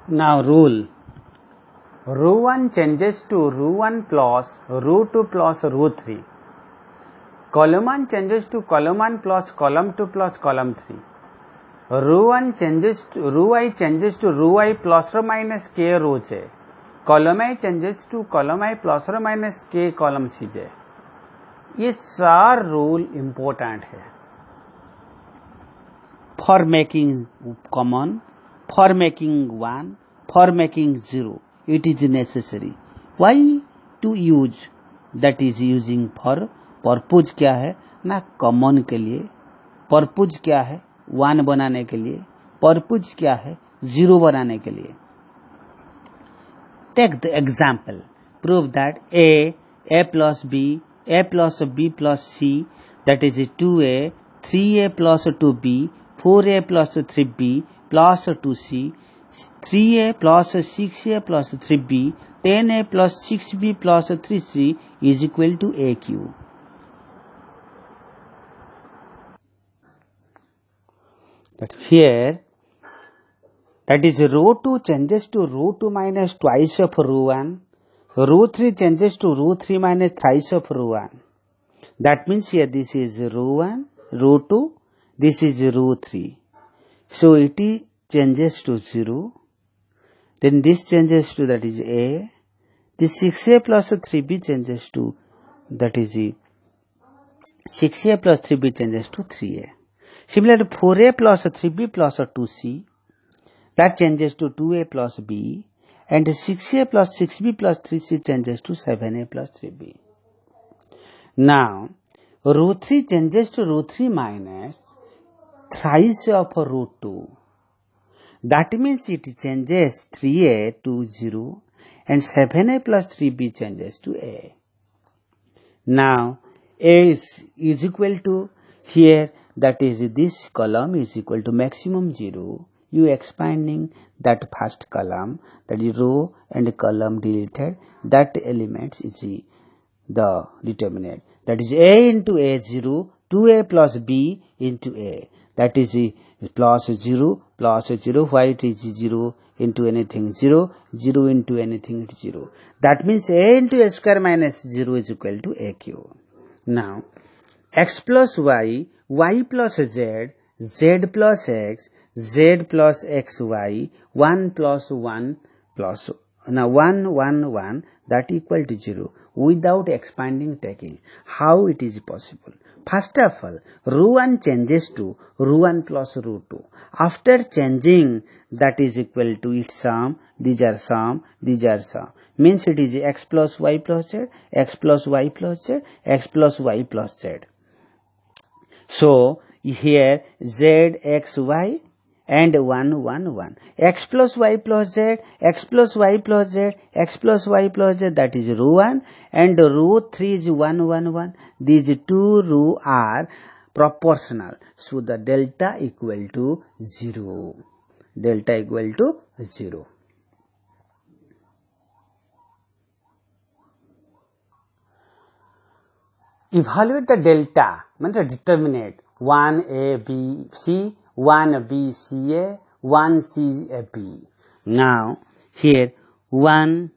Now rule. Ρ1 changes to Ρ1 plus Ρ2 plus Ρ3. Column 1 changes to column 1 plus column 2 plus column 3. Ρ1 changes to Ρi changes to Ρi plus or minus k row j. Column I changes to column I plus or minus k column cj. ये चार rule important है for making common, for making 1, for making 0. It is necessary. Why to use? That is using for. Purpose क्या है ना common के लिए, purpose क्या है 1 बनाने के लिए, purpose क्या है 0 बनाने के लिए. Take the example. Prove that a plus b, a plus b plus c, that is 2a, 3a plus 2b, 4a plus 3b plus 2c, 3a plus 6a plus 3b, 10a plus 6b plus 3c is equal to aq. But here, that is row 2 changes to row 2 minus twice of row 1. Row 3 changes to row 3 minus thrice of row 1. That means here this is row 1, row 2, this is row 3. So it is changes to 0. Then this changes to, that is a. This 6a plus 3b changes to, that is 6a plus 3b changes to 3a. Similarly 4a plus 3b plus 2c, that changes to 2a plus b, and 6a plus 6b plus 3c changes to 7a plus 3b. Now, row 3 changes to row 3 minus thrice of row 2. That means it changes 3a to 0 and 7a plus 3b changes to a. Now, a is equal to, here that is this column is equal to maximum 0. You expanding that first column, that is row and column deleted, that element is the determinant. That is a into a0, 2a plus b into a. That is plus 0 plus 0. Why it is 0 into anything 0, 0 into anything 0. That means a into a square minus 0 is equal to aq. Now, x plus y, y plus z, z plus x, z plus xy, 1 plus 1 plus, now 1, 1, 1, that equal to 0 without expanding taking. How it is possible? First of all, row 1 changes to row 1 plus row 2. After changing, that is equal to its sum, these are sum, these are sum. Means it is x plus y plus z, x plus y plus z, x plus y plus z. So, here z, x, y and 1, 1, 1. X plus y plus z, x plus y plus z, x plus y plus z, that is row 1, and row 3 is 1, 1, 1. These two rows are proportional. So, the delta equal to 0. Delta equal to 0. Evaluate the delta, means the determinant 1a b c, 1 b c a, 1 c a b. Now here 1,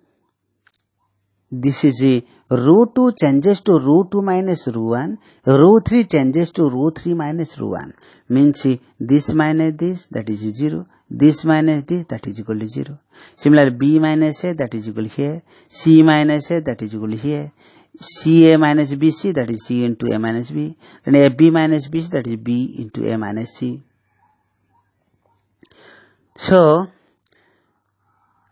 this is a row 2 changes to row 2 minus row 1, row 3 changes to row 3 minus row 1. Means this minus this, that is 0, this minus this, that is equal to 0. Similarly b minus a, that is equal here, c minus a, that is equal here, ca minus bc, that is c into a minus b, then ab minus bc, that is b into a minus c. So,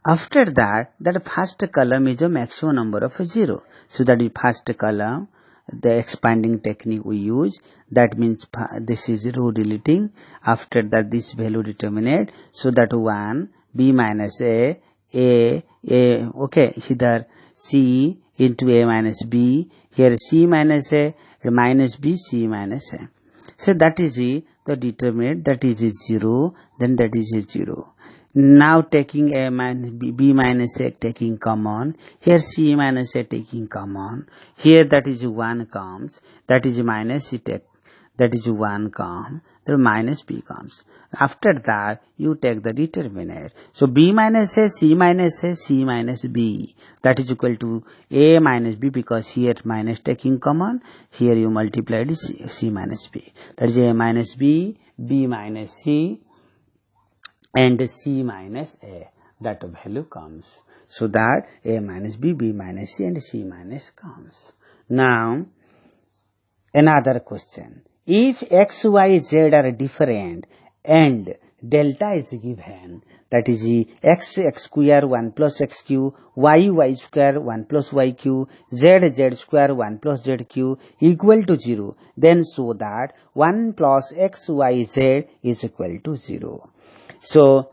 after that first column is a maximum number of 0. So, that is first column, the expanding technique we use. That means this is row deleting. After that, this value determinate. So, that 1, b minus a, okay, here c into a minus b, here c minus a, minus b, c minus a. So, that is the determinant, that is 0, then that is 0. Now taking a minus b minus a taking common, here c minus a taking common, here that is 1 comes, that is minus c take, that is 1 come, then minus b comes. After that, you take the determinant. So b minus a, c minus a, c minus b. That is equal to a minus b, because here minus taking common. Here you multiply it c minus b. That is a minus b, b minus c, and c minus a. That value comes. So that a minus b, b minus c, and c minus comes. Now, another question. If x, y, z are different and delta is given, that is x square 1 plus xq, y square 1 plus yq, z square 1 plus zq equal to 0, then show that 1 plus xyz is equal to 0. So,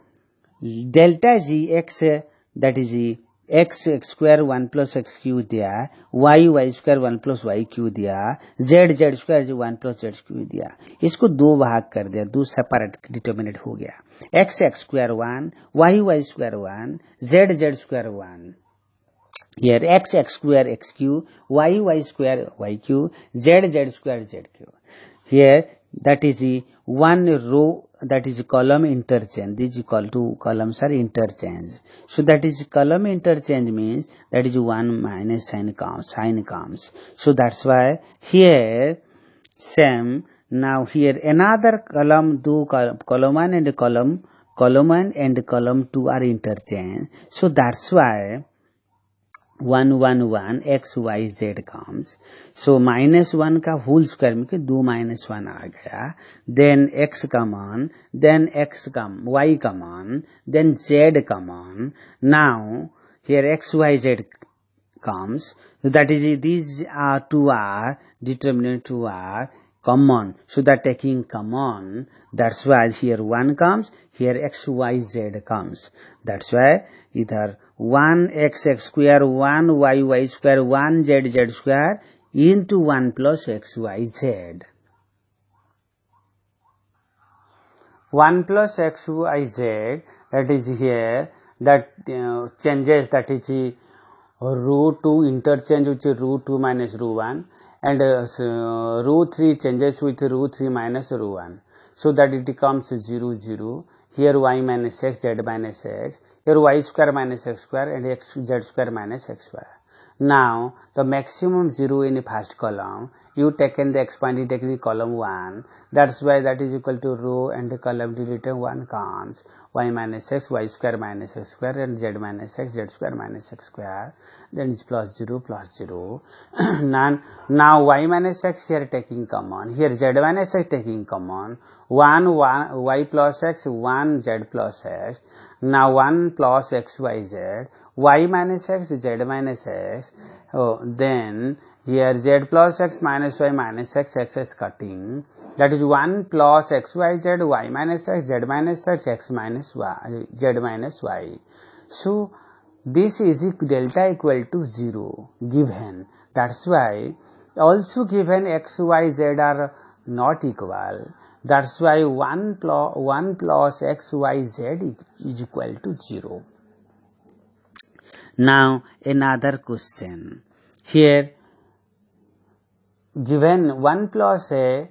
delta g x, that is x square 1 plus xq दिया, y square 1 plus yq दिया, z square 1 plus zq दिया. इसको दो भाग कर दिया, दो separate determinant हो गया. x square 1, y square 1, z square 1. Here x square xq, y square yq, z square zq. Here that is one row, that is column interchange. This is equal to columns are interchange. So that is column interchange means that is 1 minus sign comes. So that's why here same. Now here another column, column 1 and column 1 and column 2 are interchange. So that's why 1 1 1 x y z comes. So minus 1 का whole square में 2 minus 1 आ गया. Then x common, then y common, then z common. Now here x y z comes. That is these are two are determinant, two are common. So that taking common, that's why here 1 comes, here x y z comes. That's why either 1 x square, 1 y square, 1 z square into 1 plus x y z. 1 plus x y z, that is here, that changes, that is root 2 interchange with root 2 minus root 1, and root 3 changes with root 3 minus root 1. So that it becomes 0 0. Here y minus x, z minus x. Here y square minus x square and x z square minus x square. Now the maximum 0 in the first column, you taken the exponent, taken the column 1. That's why that is equal to row and the column deleted 1 comes. Y minus x, y square minus x square, and z minus x, z square minus x square. Then it's plus 0 plus 0. Now y minus x here taking common. Here z minus x taking common. 1 y plus x, 1 z plus x. Now 1 plus x y z. Y minus x, z minus x. Then here z plus x minus y minus x is cutting. That is 1 plus x y z, y minus x, z minus x minus y, z minus y. So this is delta equal to 0 given. That's why also given x y z are not equal. That's why 1 plus x y z is equal to 0. Now another question. Here given 1 plus a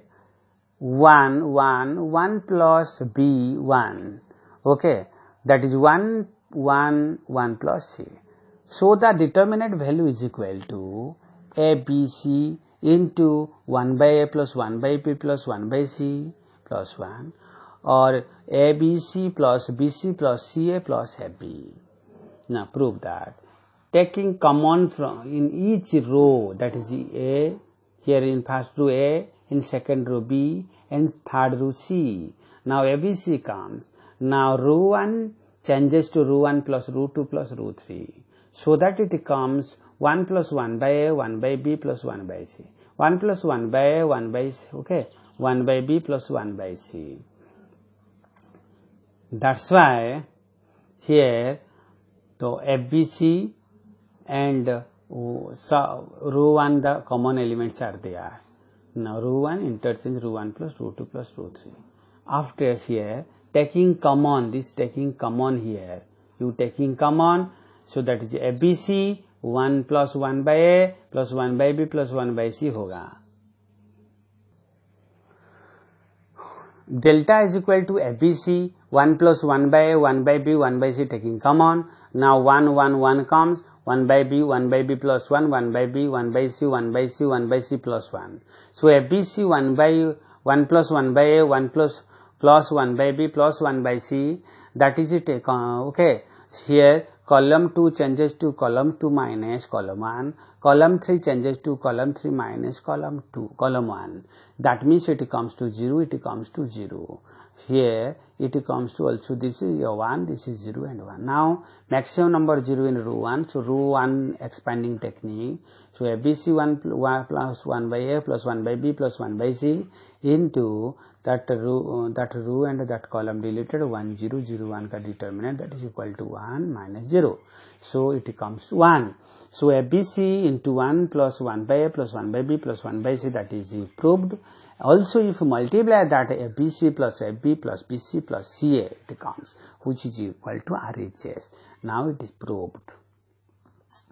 1 plus b 1. Okay, that is 1 plus c. So the determinant value is equal to a b c into 1 by a plus 1 by b plus 1 by c plus 1, or a b c plus b c plus c a plus a b. Now prove that. Taking common from in each row, that is a, here in first row a, in second row b, and third row c. Now ABC comes. Now row 1 changes to row 1 plus row 2 plus row 3. So that it becomes 1 plus 1 by a, 1 by b plus 1 by c. 1 plus 1 by a, 1 by c. Okay, 1 by b plus 1 by c. That's why here the ABC and row 1 the common elements are there. Now row 1 interchange row 1 plus row 2 plus row 3. After here taking common, this taking common here, you taking common, so that is ABC 1 plus 1 by A plus 1 by B plus 1 by C होगा. delta is equal to ABC, 1 plus 1 by A, 1 by B, 1 by C taking common. Now 1, 1, 1 comes, 1 by B plus 1, 1 by B, 1 by C, 1 by C, 1 by C plus 1. So ABC 1 by 1 plus 1 by A, 1 plus 1 by B plus 1 by C, that is it. Okay, here column 2 changes to column 2 minus column 1, column 3 changes to column 3 minus column 1. That means it comes to 0, it comes to 0. Here it comes to also, this is 1, this is 0 and 1. Now maximum number 0 in row 1, so row 1 expanding technique. So ABC 1 plus 1 by A plus 1 by B plus 1 by C into that row and that column deleted 1 0 0 1 का determinant, that is equal to 1 minus 0. So it comes to 1. So ABC into 1 plus 1 by A plus 1 by B plus 1 by C, that is proved. Also if you multiply that ABC plus AB plus BC plus CA, it comes, which is equal to RHS. Now it is proved.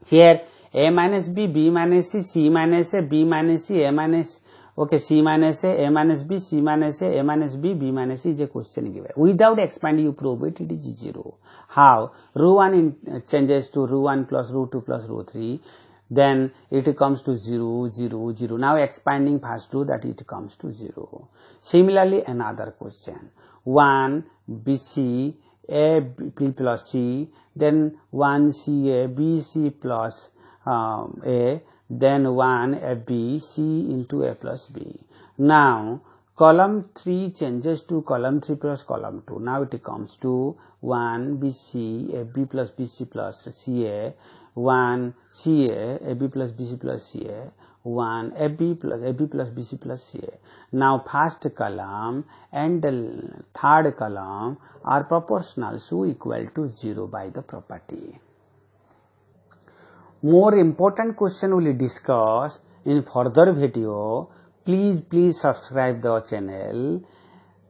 Here A minus B, B minus C, C minus A, B minus C, A minus, okay, C minus A minus B, C minus A minus B, B minus C is a question given. Without expanding you prove it, it is 0. How? Row 1 changes to row 1 plus row 2 plus row 3. Then it comes to 0, 0, 0. Now expanding first row, that it comes to 0. Similarly, another question. 1 BC A B plus C, then 1 CA BC plus A, then 1 FB C into A plus B. Now column 3 changes to column 3 plus column 2. Now it comes to 1 BC AB plus BC plus CA, 1 CA AB plus BC plus CA, 1 AB plus BC plus CA. Now first column and the third column are proportional, so equal to 0 by the property. More important question will discuss in further video. Please subscribe the channel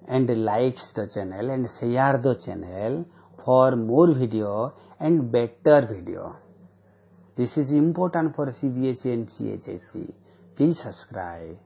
and likes the channel and share the channel for more video and better video. This is important for CBSE and CHSE. Please subscribe.